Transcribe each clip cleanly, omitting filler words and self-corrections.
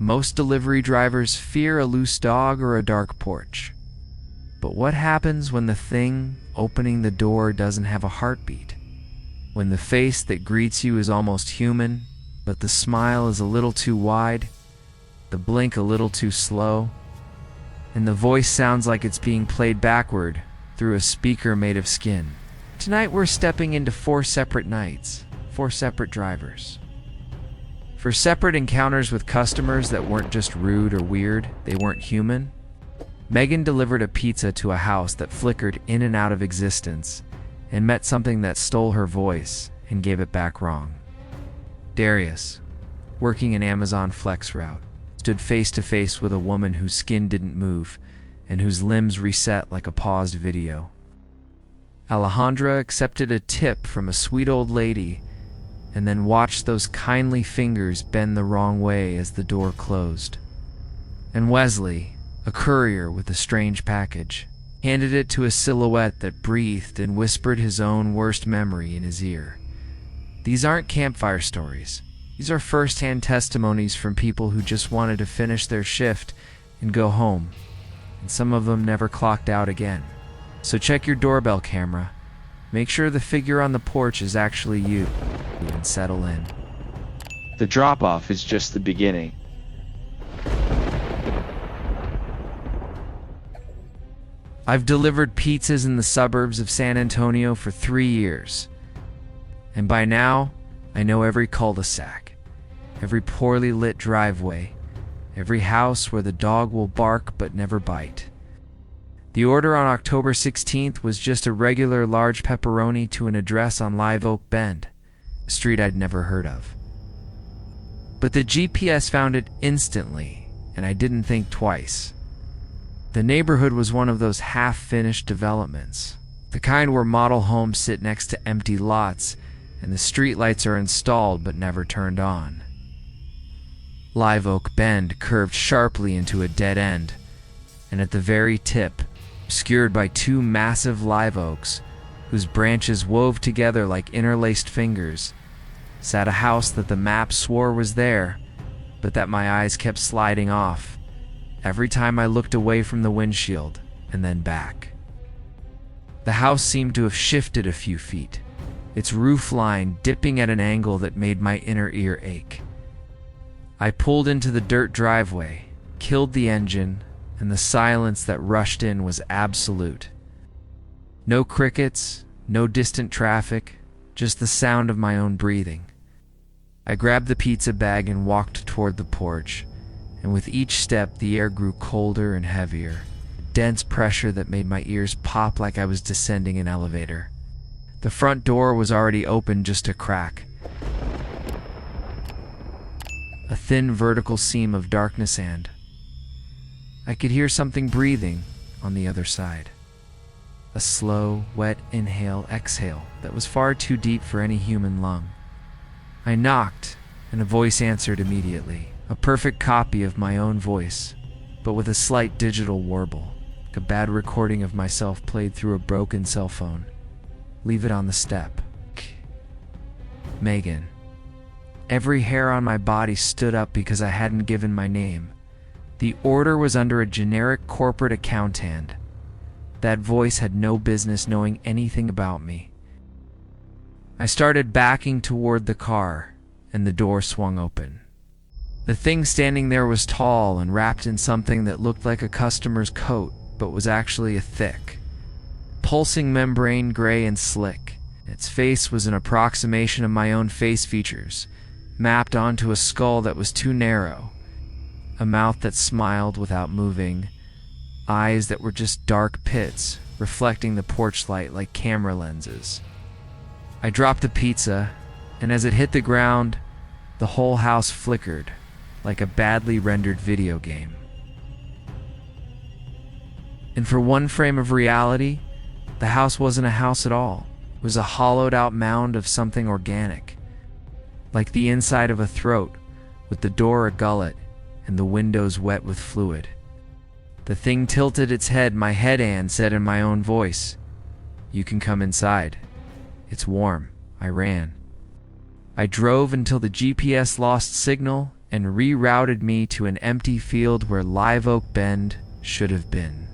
Most delivery drivers fear a loose dog or a dark porch. But what happens when the thing opening the door doesn't have a heartbeat? When the face that greets you is almost human, but the smile is a little too wide, the blink a little too slow, and the voice sounds like it's being played backward through a speaker made of skin. Tonight we're stepping into 4 separate nights, 4 separate drivers. For separate encounters with customers that weren't just rude or weird, they weren't human. Megan delivered a pizza to a house that flickered in and out of existence and met something that stole her voice and gave it back wrong. Darius, working an Amazon Flex route, stood face to face with a woman whose skin didn't move and whose limbs reset like a paused video. Alejandra accepted a tip from a sweet old lady and then watched those kindly fingers bend the wrong way as the door closed. And Wesley, a courier with a strange package, handed it to a silhouette that breathed and whispered his own worst memory in his ear. These aren't campfire stories. These are first-hand testimonies from people who just wanted to finish their shift and go home, and some of them never clocked out again. So check your doorbell camera, make sure the figure on the porch is actually you, and settle in. The drop-off is just the beginning. I've delivered pizzas in the suburbs of San Antonio for 3 years, and by now, I know every cul-de-sac, every poorly lit driveway, every house where the dog will bark but never bite. The order on October 16th was just a regular large pepperoni to an address on Live Oak Bend, a street I'd never heard of. But the GPS found it instantly, and I didn't think twice. The neighborhood was one of those half-finished developments, the kind where model homes sit next to empty lots and the streetlights are installed but never turned on. Live Oak Bend curved sharply into a dead end, and at the very tip, obscured by 2 massive live oaks whose branches wove together like interlaced fingers, sat a house that the map swore was there, but that my eyes kept sliding off every time I looked away from the windshield and then back. The house seemed to have shifted a few feet, its roof line dipping at an angle that made my inner ear ache. I pulled into the dirt driveway, killed the engine, and the silence that rushed in was absolute. No crickets, no distant traffic, just the sound of my own breathing. I grabbed the pizza bag and walked toward the porch, and with each step the air grew colder and heavier, a dense pressure that made my ears pop like I was descending an elevator. The front door was already open just a crack, a thin vertical seam of darkness, and I could hear something breathing on the other side. A slow, wet inhale-exhale that was far too deep for any human lung. I knocked, and a voice answered immediately. A perfect copy of my own voice, but with a slight digital warble, like a bad recording of myself played through a broken cell phone. Leave it on the step. Megan. Every hair on my body stood up because I hadn't given my name. The order was under a generic corporate account hand. That voice had no business knowing anything about me. I started backing toward the car, and the door swung open. The thing standing there was tall and wrapped in something that looked like a customer's coat, but was actually a thick, pulsing membrane, gray and slick. Its face was an approximation of my own face features, mapped onto a skull that was too narrow, a mouth that smiled without moving, eyes that were just dark pits, reflecting the porch light like camera lenses. I dropped the pizza, and as it hit the ground, the whole house flickered, like a badly rendered video game. And for one frame of reality, the house wasn't a house at all. It was a hollowed-out mound of something organic, like the inside of a throat, with the door a gullet and the windows wet with fluid. The thing tilted its head, my head and said in my own voice, "You can come inside. It's warm." I ran. I drove until the GPS lost signal and rerouted me to an empty field where Live Oak Bend should have been.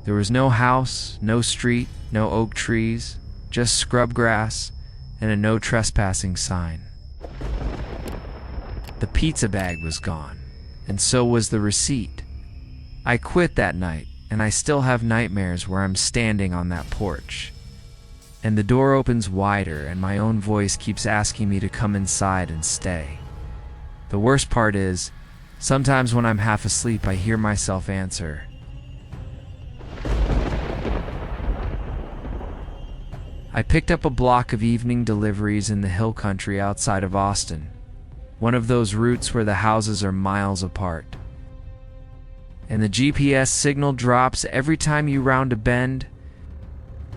There was no house, no street, no oak trees, just scrub grass and a no trespassing sign. The pizza bag was gone, and so was the receipt. I quit that night, and I still have nightmares where I'm standing on that porch. And the door opens wider, and my own voice keeps asking me to come inside and stay. The worst part is, sometimes when I'm half asleep, I hear myself answer. I picked up a block of evening deliveries in the hill country outside of Austin, one of those routes where the houses are miles apart. And the GPS signal drops every time you round a bend.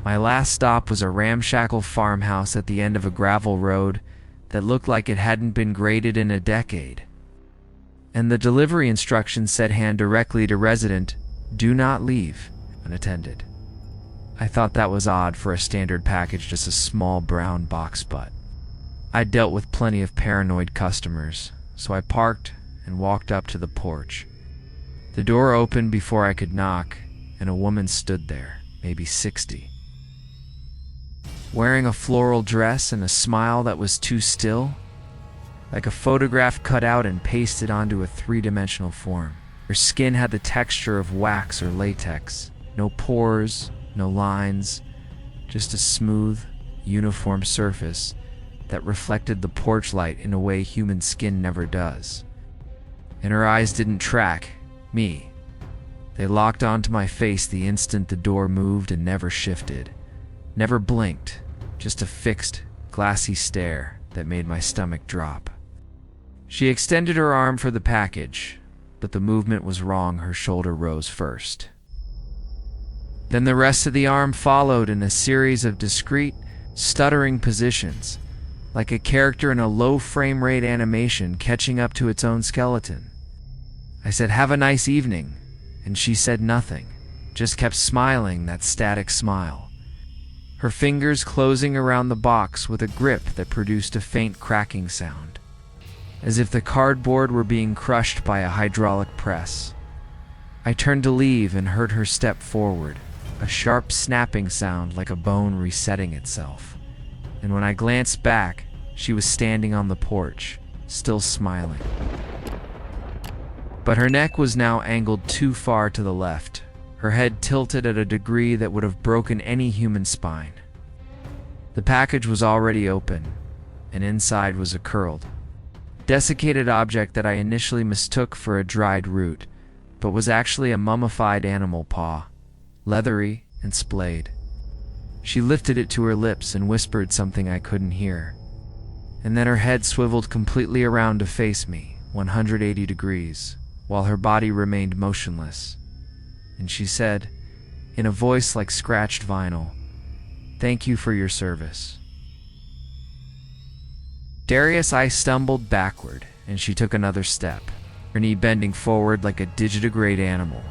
My last stop was a ramshackle farmhouse at the end of a gravel road that looked like it hadn't been graded in a decade. And the delivery instructions said hand directly to resident, do not leave unattended. I thought that was odd for a standard package, just a small brown box, but I'd dealt with plenty of paranoid customers, so I parked and walked up to the porch. The door opened before I could knock, and a woman stood there, maybe 60. Wearing a floral dress and a smile that was too still, like a photograph cut out and pasted onto a three-dimensional form. Her skin had the texture of wax or latex, no pores, no lines, just a smooth, uniform surface that reflected the porch light in a way human skin never does. And her eyes didn't track me. They locked onto my face the instant the door moved and never shifted, never blinked, just a fixed, glassy stare that made my stomach drop. She extended her arm for the package, but the movement was wrong. Her shoulder rose first. Then the rest of the arm followed in a series of discrete, stuttering positions, like a character in a low frame rate animation catching up to its own skeleton. I said, "Have a nice evening," and she said nothing, just kept smiling that static smile. Her fingers closing around the box with a grip that produced a faint cracking sound, as if the cardboard were being crushed by a hydraulic press. I turned to leave and heard her step forward, a sharp snapping sound like a bone resetting itself. And when I glanced back, she was standing on the porch, still smiling. But her neck was now angled too far to the left, her head tilted at a degree that would have broken any human spine. The package was already open, and inside was a curled, desiccated object that I initially mistook for a dried root, but was actually a mummified animal paw, leathery and splayed. She lifted it to her lips and whispered something I couldn't hear. And then her head swiveled completely around to face me, 180 degrees, while her body remained motionless. And she said, in a voice like scratched vinyl, "Thank you for your service." Darius, I stumbled backward, and she took another step, her knee bending forward like a digitigrade animal.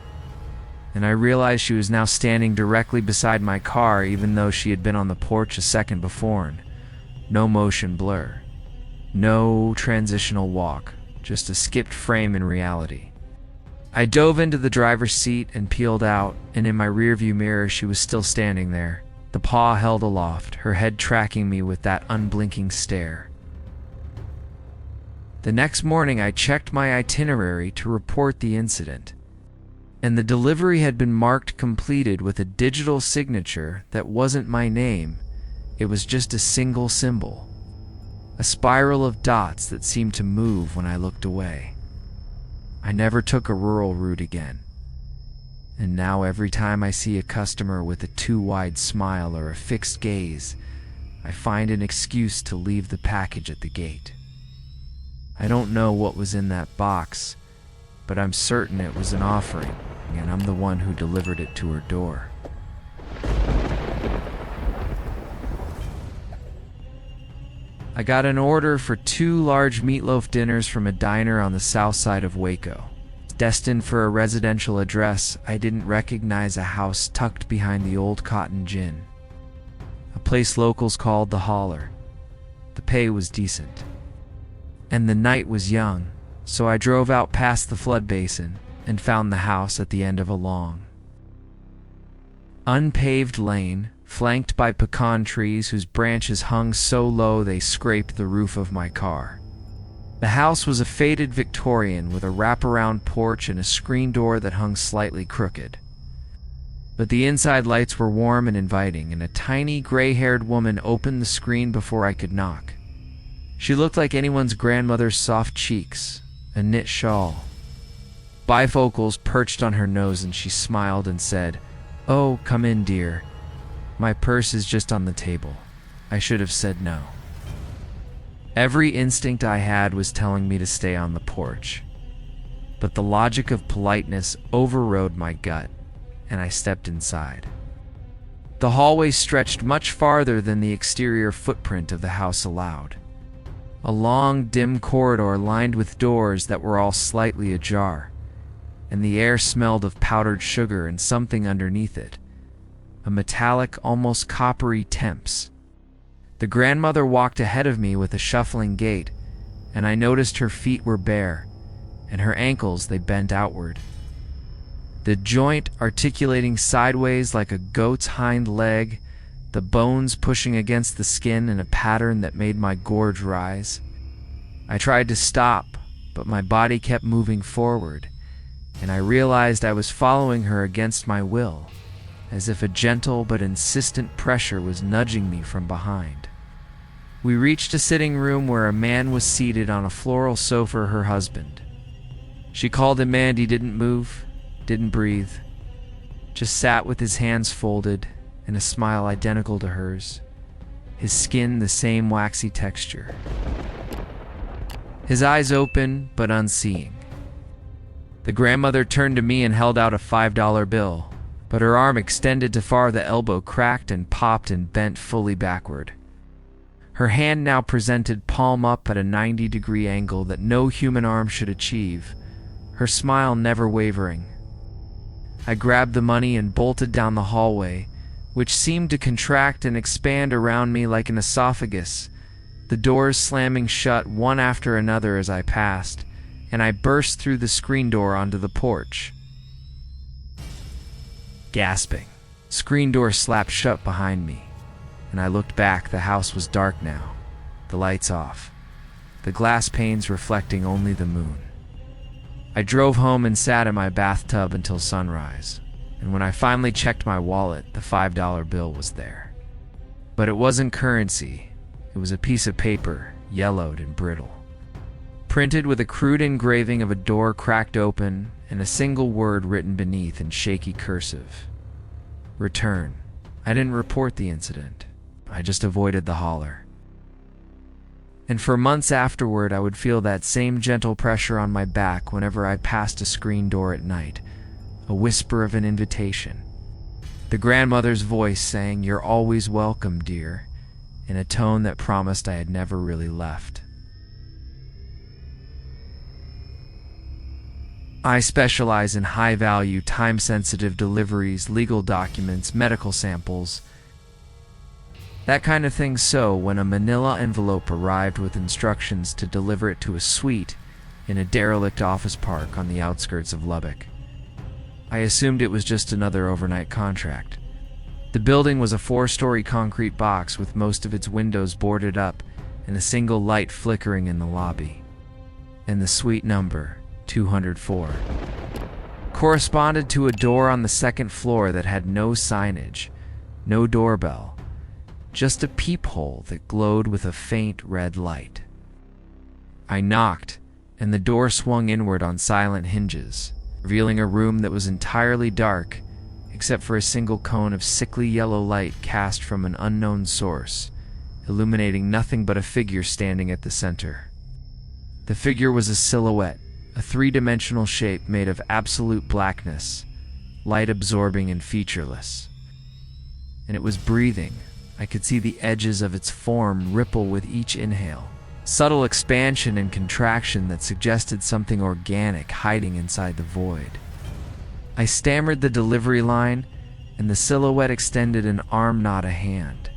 And I realized she was now standing directly beside my car, even though she had been on the porch a second before. No motion blur. No transitional walk, just a skipped frame in reality. I dove into the driver's seat and peeled out, and in my rearview mirror she was still standing there, the paw held aloft, her head tracking me with that unblinking stare. The next morning I checked my itinerary to report the incident, and the delivery had been marked completed with a digital signature that wasn't my name. It was just a single symbol, a spiral of dots that seemed to move when I looked away. I never took a rural route again, and now every time I see a customer with a too wide smile or a fixed gaze, I find an excuse to leave the package at the gate. I don't know what was in that box, but I'm certain it was an offering, and I'm the one who delivered it to her door. I got an order for 2 large meatloaf dinners from a diner on the south side of Waco. Destined for a residential address, I didn't recognize a house tucked behind the old Cotton Gin, a place locals called the Holler. The pay was decent, and the night was young, so I drove out past the flood basin and found the house at the end of a long, unpaved lane, flanked by pecan trees whose branches hung so low they scraped the roof of my car. The house was a faded Victorian with a wraparound porch and a screen door that hung slightly crooked. But the inside lights were warm and inviting, and a tiny gray-haired woman opened the screen before I could knock. She looked like anyone's grandmother's soft cheeks, a knit shawl, bifocals perched on her nose, and she smiled and said, "Oh, come in, dear. My purse is just on the table." I should have said no. Every instinct I had was telling me to stay on the porch, but the logic of politeness overrode my gut, and I stepped inside. The hallway stretched much farther than the exterior footprint of the house allowed. A long, dim corridor lined with doors that were all slightly ajar, and the air smelled of powdered sugar and something underneath it, a metallic, almost coppery temps. The grandmother walked ahead of me with a shuffling gait, and I noticed her feet were bare, and her ankles, they bent outward, the joint articulating sideways like a goat's hind leg, the bones pushing against the skin in a pattern that made my gorge rise. I tried to stop, but my body kept moving forward, and I realized I was following her against my will, as if a gentle but insistent pressure was nudging me from behind. We reached a sitting room where a man was seated on a floral sofa, her husband. She called him, and he didn't move, didn't breathe, just sat with his hands folded and a smile identical to hers, his skin the same waxy texture, his eyes open but unseeing. The grandmother turned to me and held out a $5 bill, but her arm extended too far, the elbow cracked and popped and bent fully backward. Her hand now presented palm up at a 90-degree angle that no human arm should achieve, her smile never wavering. I grabbed the money and bolted down the hallway, which seemed to contract and expand around me like an esophagus, the doors slamming shut one after another as I passed, and I burst through the screen door onto the porch. Gasping, screen door slapped shut behind me, and I looked back. The house was dark now, the lights off, the glass panes reflecting only the moon. I drove home and sat in my bathtub until sunrise, and when I finally checked my wallet, the $5 bill was there. But it wasn't currency, it was a piece of paper, yellowed and brittle, printed with a crude engraving of a door cracked open and a single word written beneath in shaky cursive. Return. I didn't report the incident, I just avoided the holler. And for months afterward, I would feel that same gentle pressure on my back whenever I passed a screen door at night, a whisper of an invitation. The grandmother's voice saying, "You're always welcome, dear," in a tone that promised I had never really left. I specialize in high-value, time-sensitive deliveries, legal documents, medical samples, that kind of thing. So when a manila envelope arrived with instructions to deliver it to a suite in a derelict office park on the outskirts of Lubbock, I assumed it was just another overnight contract. The building was a 4-story concrete box with most of its windows boarded up and a single light flickering in the lobby. And the suite number, 204, corresponded to a door on the second floor that had no signage, no doorbell, just a peephole that glowed with a faint red light. I knocked, and the door swung inward on silent hinges, revealing a room that was entirely dark, except for a single cone of sickly yellow light cast from an unknown source, illuminating nothing but a figure standing at the center. The figure was a silhouette, a 3-dimensional shape made of absolute blackness, light-absorbing and featureless. And it was breathing. I could see the edges of its form ripple with each inhale, subtle expansion and contraction that suggested something organic hiding inside the void. I stammered the delivery line, and the silhouette extended an arm, not a hand.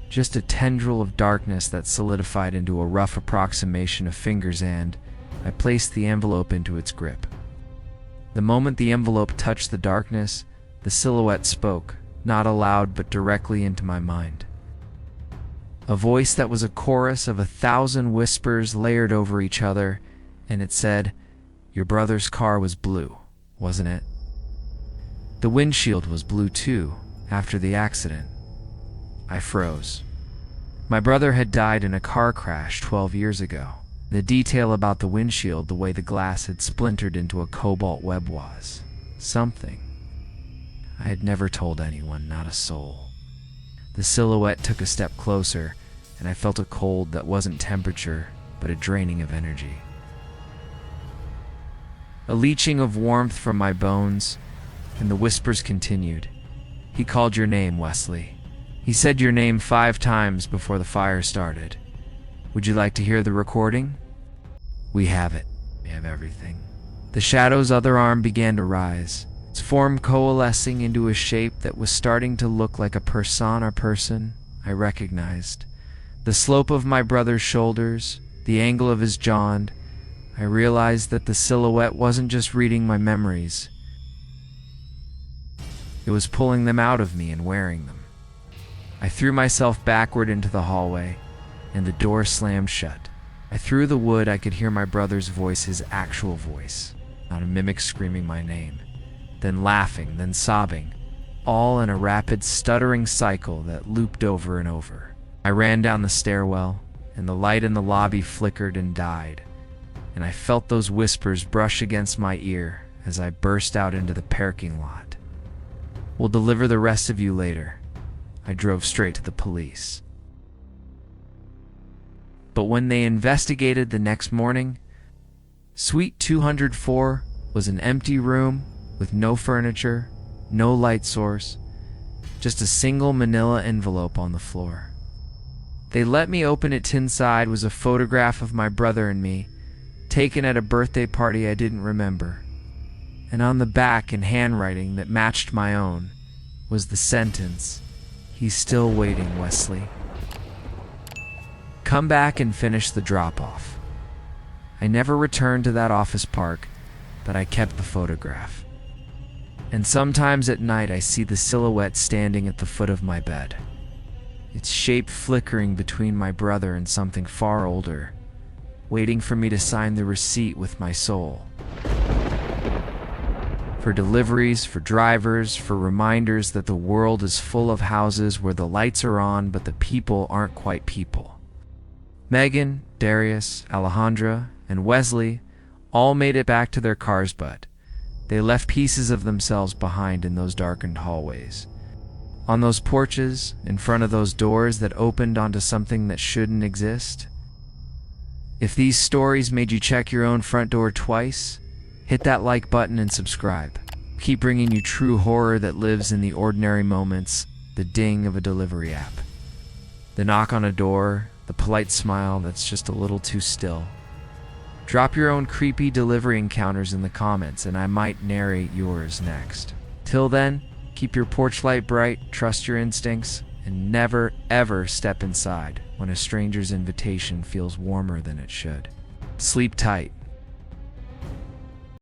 Just a tendril of darkness that solidified into a rough approximation of fingers and, I placed the envelope into its grip. The moment the envelope touched the darkness, the silhouette spoke, not aloud but directly into my mind. A voice that was a chorus of 1,000 whispers layered over each other, and it said, "Your brother's car was blue, wasn't it? The windshield was blue too, after the accident." I froze. My brother had died in a car crash 12 years ago. The detail about the windshield, the way the glass had splintered into a cobalt web, was something I had never told anyone, not a soul. The silhouette took a step closer, and I felt a cold that wasn't temperature, but a draining of energy. A leaching of warmth from my bones, and the whispers continued. "He called your name, Wesley. He said your name 5 times before the fire started. Would you like to hear the recording?" "We have it. We have everything." The shadow's other arm began to rise, its form coalescing into a shape that was starting to look like a person I recognized. The slope of my brother's shoulders, the angle of his jaw. I realized that the silhouette wasn't just reading my memories. It was pulling them out of me and wearing them. I threw myself backward into the hallway, and the door slammed shut. Through the wood I could hear my brother's voice, his actual voice, not a mimic screaming my name, then laughing, then sobbing, all in a rapid, stuttering cycle that looped over and over. I ran down the stairwell, and the light in the lobby flickered and died, and I felt those whispers brush against my ear as I burst out into the parking lot. "We'll deliver the rest of you later." I drove straight to the police. But when they investigated the next morning, Suite 204 was an empty room with no furniture, no light source, just a single manila envelope on the floor. They let me open it. Inside was a photograph of my brother and me, taken at a birthday party I didn't remember. And on the back, in handwriting that matched my own, was the sentence, "He's still waiting, Wesley. Come back and finish the drop-off." I never returned to that office park, but I kept the photograph. And sometimes at night I see the silhouette standing at the foot of my bed, its shape flickering between my brother and something far older, waiting for me to sign the receipt with my soul. For deliveries, for drivers, for reminders that the world is full of houses where the lights are on but the people aren't quite people. Megan, Darius, Alejandra, and Wesley all made it back to their cars, but they left pieces of themselves behind in those darkened hallways. On those porches, in front of those doors that opened onto something that shouldn't exist. If these stories made you check your own front door twice, hit that like button and subscribe. Keep bringing you true horror that lives in the ordinary moments, the ding of a delivery app, the knock on a door, the polite smile that's just a little too still. Drop your own creepy delivery encounters in the comments and I might narrate yours next. Till then, keep your porch light bright, trust your instincts, and never ever step inside when a stranger's invitation feels warmer than it should. Sleep tight.